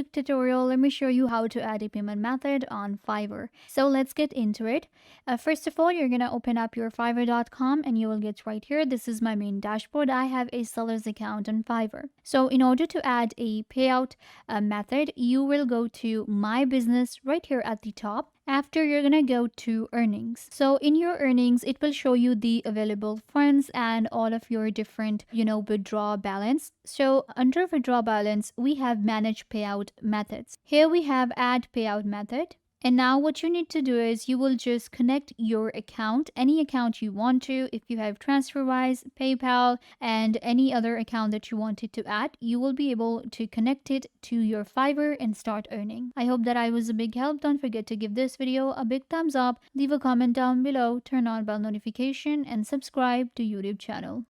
quick tutorial, let me show you how to add a payment method on Fiverr. So let's get into it. First of all, you're gonna open up your fiverr.com and you will get right here. This is my main dashboard. I have a seller's account on Fiverr. So in order to add a payout method, you will go to My Business right here at the top. After, you're gonna go to earnings. So in your earnings, it will show you the available funds and all of your different withdraw balance. So under withdraw balance, we have manage payout methods. Here we have add payout method. And now what you need to do is you will just connect your account, any account you want to. If you have TransferWise, PayPal, and any other account that you wanted to add, you will be able to connect it to your Fiverr and start earning. I hope that I was a big help. Don't forget to give this video a big thumbs up, leave a comment down below, turn on bell notification, and subscribe to YouTube channel.